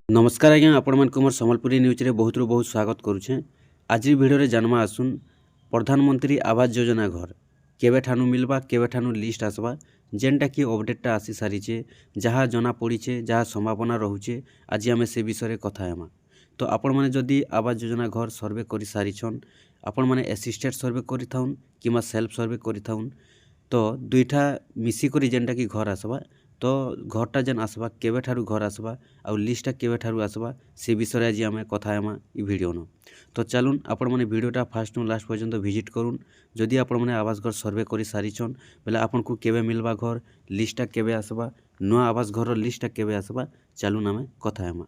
नमस्कार आज्ञा आपण मानक मोर संबलपुरी न्यूज रे बहुत बहुत स्वागत करुछे। आज वीडियो रे जानमा आसुन प्रधानमंत्री आवास योजना घर केबे ठानु मिलबा केबे ठानु लिस्ट आसबा जेनटा कि अपडेटटा आसी सारिछे जहाँ जना पड़ीछे जहाँ संभावना रहुछे आज आमे से विषय रे कथा हेमा। तो आपण माने जदि आवास योजना घर सर्वे करि सारिछन आपण माने असिस्टेड सर्वे करि थाउन किमा सेल्फ सर्वे करि थाउन तो दुईटा मिसी करी जेनटा कि घर आसबा तो घरटा जेन आसबा केबे ठारू घर आसबा आउ लिस्टटा केबे ठारू आसबा से विषय आज आम कथा हेमा इ वीडियो न। तो चलून आपण माने वीडियोटा फास्ट टू लास्ट पर्यंत विजिट करूँ। जदि आपण माने आवास घर सर्वे करि सारिछन बेले आपन को केबे मिलबा घर लिस्टटा केबे आसबा नुआ आवास घर लिस्टटा केबे आसबा चलून आम कथा हेमा।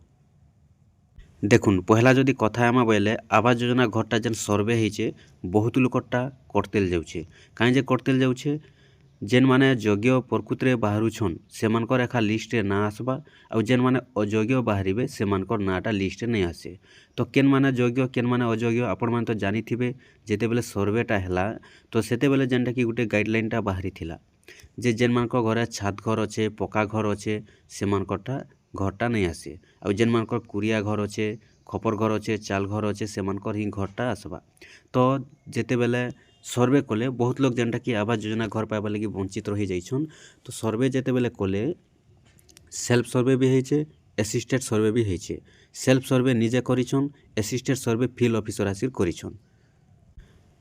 देखुन पहला जदि कथा हेमा बोले आवास योजना घरटा जेन सर्वे होइछे बहुत लोकटा करतेल जाउछे काहे जे करतेल जाउछे जेन माने योग्य प्रकृत रे बाहरुछन सेमानकर एखा लिस्ट रे ना आसबा आउ जेन माने अयोग्य बाहरिबे सेमानकर नाटा लिस्ट रे नहीं आसे। तो केन माने योग्य केन माने अयोग्य आपण माने तो जानी थिबे जेते बेले सर्वेटा हैला तो सेते बेले जेनटा कि गुटे गाइडलाइनटा बाहरी थिला जे जेन मानकर घरे छात घर अच्छे पक्का घर अच्छे सेमानकरटा घरटा नहीं आसे आउ जेन मानकर कुरिया घर अच्छे खपर घर अच्छे चाल घर अच्छे सेमानकर ही घरटा आसबा। तो जेते बेले सर्वे कले बहुत लोग जेनटा कि आवास योजना घर पाइबा लगी वंचित रही जाइछन। तो सर्वे जेते बेले कले सेल्फ सर्वे भी होइछे असिस्टेड सर्वे भी होइछे। सेल्फ सर्वे निजे करिछन असिस्टेड सर्वे फील्ड ऑफिसर आसिर करिछन।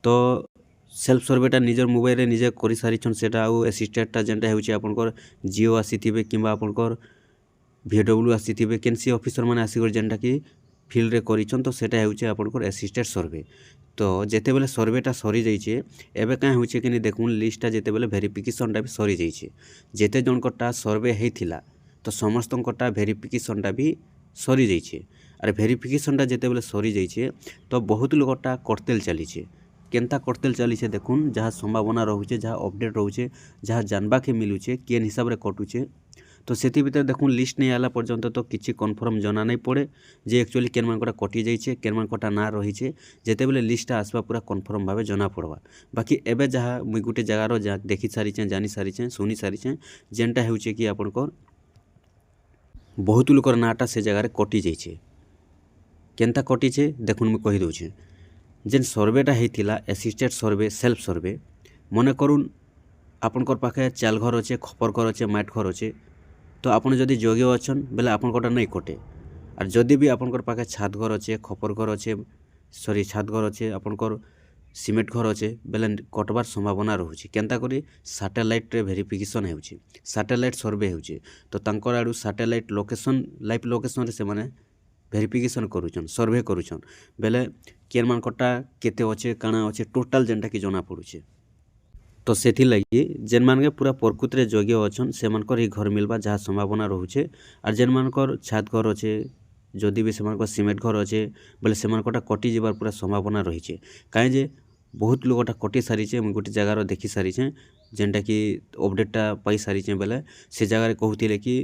तो सेल्फ सर्वेटा निजर मोबाइल रे निजे करि सारिछन सेटा आउ असिस्टेडटा जेनटा हेउचे आपनकर जिओ आसीथिबे किंबा आपनकर VW आसीथिबे केनसी ऑफिसर माने आसीगर जेनटा कि फील्ड रे करिछन तो सेटा हेउचे आपनकर असिस्टेड सर्वे। तो जेते बेले सर्वेटा सरी जाइछे एबे काहे होइछे कि देखुन लिस्टटा जेते बेले वेरिफिकेशनटा भी सरी जाइछे जेते जनकटा सर्वे हेइथिला तो समस्तनकटा वेरिफिकेशनटा भी सरी जाइछे आर वेरिफिकेशनटा जेते बेले सरी जाइछे तो बहुत लोकटा करतेल चलीछे केनता करतेल चलीछे देखुन जहाँ संभावना रहुछे जहाँ अपडेट रहुछे जहाँ जानबा के मिलुछे केन हिसाब रे कटुछे तो सेति भितर देखुन लिस्ट नहीं आला पर्यंत तो किछि कन्फर्म जना नहीं पड़े जे एक्चुअली केन मानकटा कटि जाइछे केन मानकटा ना रहिछे जेते बेले लिस्टटा आसबा पूरा कन्फर्म भावे जना पड़वा। बाकी एबे जहाँ मुई गुटे जगार देखि सारिछे जानि सारिछे सुनि सारिछे जेनटा हेउछे कि आपनकर बहुत लोकर नाटा से जगार कटि जाइछे केनता कटिछे देखुन मुई कहि दउछे जेन सर्वेटा हेइथिला असिस्टेड सर्वे सेल्फ सर्वे मने करुन आपनकर पाखे चाल घर अच्छे खपर घर अच्छे माट घर अच्छे तो आपन जदि योग्य अच्छन बेले आपनकटा नहीं कटे और जदि भी आपनकर पाखे छात घर अच्छे खपर घर अच्छे सॉरी छात घर अच्छे आपनकर सीमेंट घर अच्छे बेले कटबार संभावना रहुछि केनता करी सैटेलाइट रे वेरिफिकेशन हेउछि सैटेलाइट सर्वे हेउछि तो तांकर आडू सैटेलाइट लोकेशन लाइव लोकेशन रे से माने वेरिफिकेशन करूछन सर्वे करूछन बेले केन मानकटा केते अच्छे काଣା अच्छे टोटाल जेनटा कि जना पड़ुछे। तो सेथि लगी जेन मानके पूरा प्रकृत रे योग्य अच्छन से मानकर ही घर मिलबा जहाँ संभावना रहुछे और जेन मानकर छात घर अच्छे जदि भी से सीमेंट घर अच्छे बोले से कटि जबार पूरा संभावना रही कहीं जे बहुत लोगटा कटि सारी मुझे गोटे जगार देखि सारी जेनटा कि अपडेटटा पाई सारी बेले से जगार कहते कि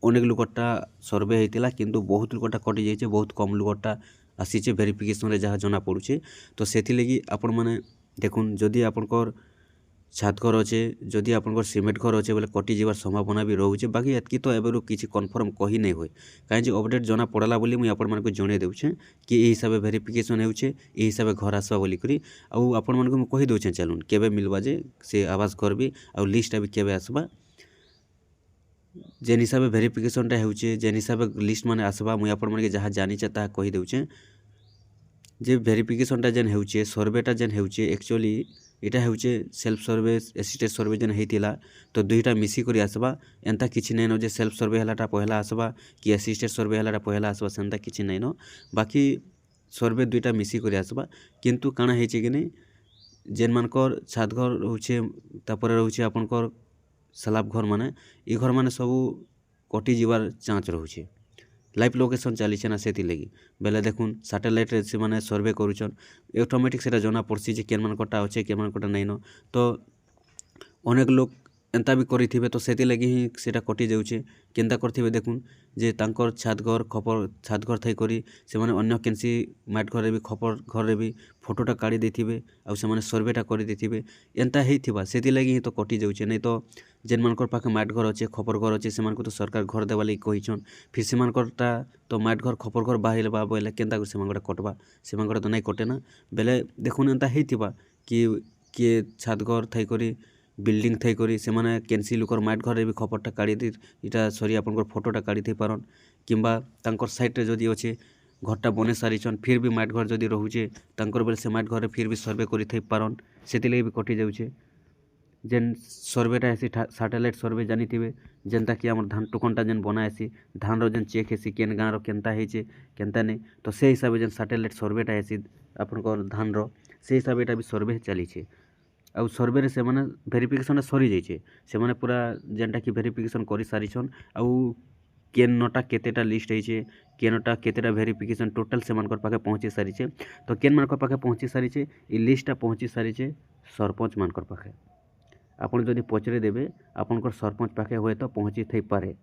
अनेक लोकटा सर्वे होता किंतु बहुत लोकटा कटि जाइए बहुत कम लोकटा आसीचे वेरिफिकेशन रे जहाँ जना पड़ुछे। तो सेथि लगी आपण माने देखुन जदि आपनकर छात घर अच्छे जदि आपनकर सीमेंट घर अच्छे बोले कटि जबार संभावना भी रोचे बाकी एतकी तो एबेरु किछि कन्फर्म कही नहीं हुए कहीं अपडेट जना पड़ला बोली मुझे आपण मानक जणे देउछे कि ए हिसाब वेरिफिकेशन होउछे ए हिसाब घर आसबा बोली करी आउ आपण मानक मु कहि दउछे चलून केबे मिलबा जे से आवास घर भी आउ लिस्ट भी केबे आसबा जेन हिसाब वेरिफिकेशनटा होउछे जेन हिसाब लिस्ट माने आसबा मुझे आपण मानक जहाँ जानिचे ता कहि दउछे जे वेरिफिकेशनटा जेन होउछे सर्वेटा जेन होउछे एक्चुअली इटा होउछे सेल्फ सर्वे असिस्टेड सर्वे जेन हेइतिला तो दुईटा मिसी करी आसबा एंता किछि नै न जे सेल्फ सर्वे हलाटा पहला आसबा कि असिस्टेड सर्वे हलाटा पहला आसबा सेंता किछि नै न बाकी सर्वे दुईटा मिसी करी आसबा किंतु काଣା हेइछे कि नै जेन मानकर छात घर होउछे तापर रहउछे आपनकर स्लैब घर माने ई घर माने सब कटि जिवार चांस रहउछे लाइव लोकेशन चली ना से लगी बेले देखुन सैटेलाइट रे से माने सर्वे करूछन ऑटोमेटिक सेटा जना पड़सी जे केन मानकटा अच्छे केन मानकटा नहीं न। तो अनेक लोग एंता भी करिथिबे तो सेति लगी ही सेटा कटि जाउछे केनता करथिबे देखुन जे तांकर छात घर खपर छात घर थाई करी से माने अन्य केनसी माट घर रे भी खपर घर रे भी फोटोटा काढ़ी देथिबे आ से माने सर्वेटा करि देथिबे एंता हेइथिबा सेति लगी ही तो कटि जाउछे नै तो जेन मानकर पाखे माट घर अच्छे खपर घर अच्छे से मानको तो सरकार घर देवा लगी कहिछन फिर से मानकरटा तो माट घर खपर घर बाहिलबा बोले केनता कर से मानकटा कटबा से मानकटा तो नै कटे ना बेले देखुन एंता हेइथिबा कि छात घर थाई करी बिल्डिंग थई करी से माने केनसी लुकर माट घर भी खपरटा काढ़ी दे इटा सॉरी आपनकर फोटोटा काढ़ी थई पारन किंबा तांकर साइट रे जदी अच्छे घरटा बने सारिछन फिर भी माट घर जदी रहुचे तांकर बेले से माट घर फिर भी सर्वे करि थई पारन सेति लगे भी कटि जाउछे जेन सर्वेटा हेसी सैटेलाइट सर्वे जानिथिबे जेनता कि हमर धान टुकनटा जेन बना हेसी धान रो जेन चेक हेसी केन गाँव रो केनता हेचे केनता नै तो से हिसाब जेन सैटेलाइट सर्वेटा हेसी आपनकर धान रो से हिसाब एटा भी सर्वे चलीछे आउ सर्वे रे से माने वेरिफिकेशन सरी जाइछे से माने पूरा जेनटा कि वेरिफिकेशन करि सारिछन आउ केनटा केतेटा लिस्ट हेचे केनटा केतेटा वेरिफिकेशन टोटल से मानकर पाखे पहुँची सारिछे तो केन मानकर पाखे पहुँची सारिछे ई लिस्टटा पहुँची सारिछे सरपंच मानकर पाखे आपन जदि पचरे देबे आपनकर सरपंच पाखे हुए तो पहुँची थई पारे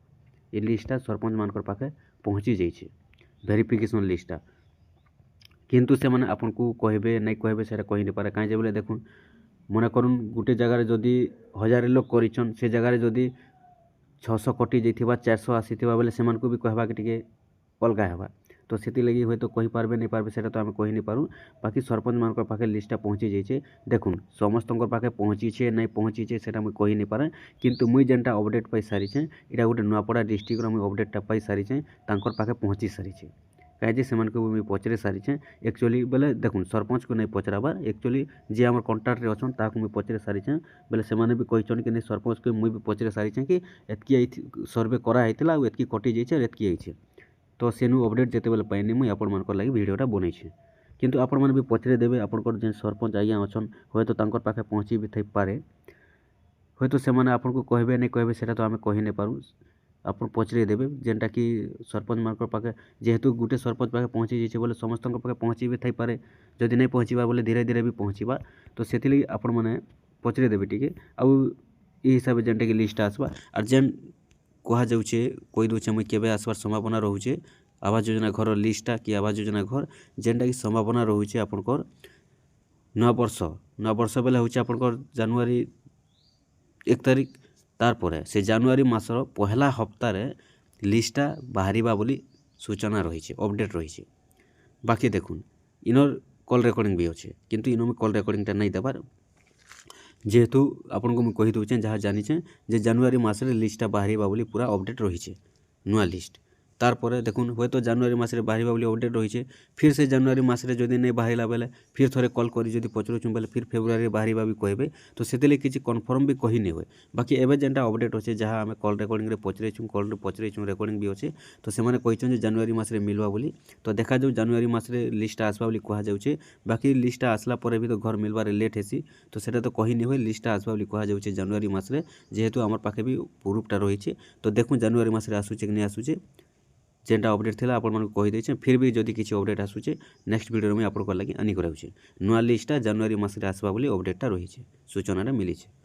ई लिस्टटा सरपंच मानकर पाखे पहुँची जाइछे वेरिफिकेशन लिस्टटा किंतु से माने आपन को कहबे नै कहबे सेटा कहि नै पारे काहे जे बोले देखुन मने करुन गुटे जगार जदि 1000 लोक करिछन से जगार जदि 600 कटि जाइथिबा 400 आसीथिबा बेले सेमान को भी कहबा के टिके अलगा हेबा तो सेति लगी हुए तो कहि पारबे नै पारबे सेटा तो आमे कहि नै पारू बाकी सरपंच मानकर पाखे लिस्टटा पहुँची जाइछे देखुन समस्तंकर पाखे पहुँचीछे नै पहुँचीछे सेटा मुई कहि नै पारे किंतु मुई जेनटा अपडेट पाई सारिछे इटा गुटे नुआपड़ा डिस्ट्रिक्ट रो मुई अपडेटटा पाई सारिछे तांकर पाखे पहुँची सारिछे कहे सेमान को मुई पचरे सारिछे एक्चुअली बेले देखुन सरपंच को नहीं पचराबार एक्चुअली जे हमर कॉन्टैक्ट रे अछन ताकू मुई पचरे सारिछे बेले सेमाने भी कहिछन कि नहीं सरपंच को मुई भी पचरे सारिछे कि एतकी सर्वे करा हेतिला आ एतकी कटि जाइछे और एतकी आइछे तो सेनु अपडेट जेते बेले पाइनी मुई आपण मानकर लागि वीडियोटा बनैछे किंतु आपण माने भी पचरे देबे आपनकर जे सरपंच आज्ञा अछन होय तो तांकर पाखे पहुँची भी थई पारे होय तो सेमाने आपण को कहबे नहीं कहबे सेटा तो आमे कहि नै पारू आपन पचरे देबे जेनटा कि सरपंच मानकर पाखे जेहेतु गुटे सरपंच पाखे पहुँची जाइछे बोले समस्त पाखे पहुँची भी थई पारे जदि नहीं पहुँचीबा बोले धीरे धीरे भी पहुँचीबा तो सेति लगी आपण माने पचरे देबे टिके आउ ई हिसाब जेनटा कि लिस्ट आसबा और जेन कहा जाउछे कोई दोचे मुई केबे आसबार संभावना रहुछे आवास योजना घर लिस्टटा कि आवास योजना घर जेनटा कि संभावना रहुछे आपनकर 9 वर्ष बेले होउछे आपनकर जनवरी 1 तारिख तारपरे से जनवरी मासर पहला हप्तारे लिस्टटा बाहरिबा बोली सूचना रही अपडेट रही बाकी देखुन इनर कॉल रेकर्डिंग भी अच्छे किंतु इन में कॉल रेकर्डिंगटा नहीं देवार जेहेतु आपन को मुझे कही दूचे जहाँ जानीचे जे जनवरी मासरे लिस्टटा बाहरिबा बोली पूरा अपडेट रही नुआ लिस्ट तारपरे देखुन हूँ तो जनवरी मासरे बाहरिबा बोली अपडेट रही फिर से जनवरी मासरे जदि नहीं बाहरिला बेले फिर थोड़े कॉल करी जदि पचरुछुं बेले फिर फेब्रुआरी बाहरिबा भी कहबे तो सेतिले किछि कन्फर्म भी कहि नहीं हुए बाकी एबे जेनटा अपडेट अच्छे जहाँ आम कॉल रेकर्डिंग रे पचरेछुं कॉल रे पचरेछुं रेकर्डिंग भी अच्छे तो सेमाने कहिछन जे जनवरी मासरे मिलवा बोली तो देखा जाऊ जनवरी मासरे लिस्टटा आसबा बोली कहा जाउछे बाकी लिस्टटा आसला परे भी तो घर मिलबार लेट हेसी तो सेटा तो कहि नहीं हुए लिस्टटा आसबा बोली कहा जाउछे जनवरी मासरे जेहेतु आमर पाखे भी प्रूफटा रही तो देखुं जनवरी मासरे आसुचे कि नहीं आसुचे जेनटा अपडेट थिला आपण मन को कहि दैछे फिर भी जदि किछि अपडेट आसुचे नेक्स्ट वीडियो में आपण को लागि आनी कराउछे नुआ लिस्टटा जनवरी मासरे आसबा बोली अपडेटटा रहिछे सूचनाटा मिलिछे।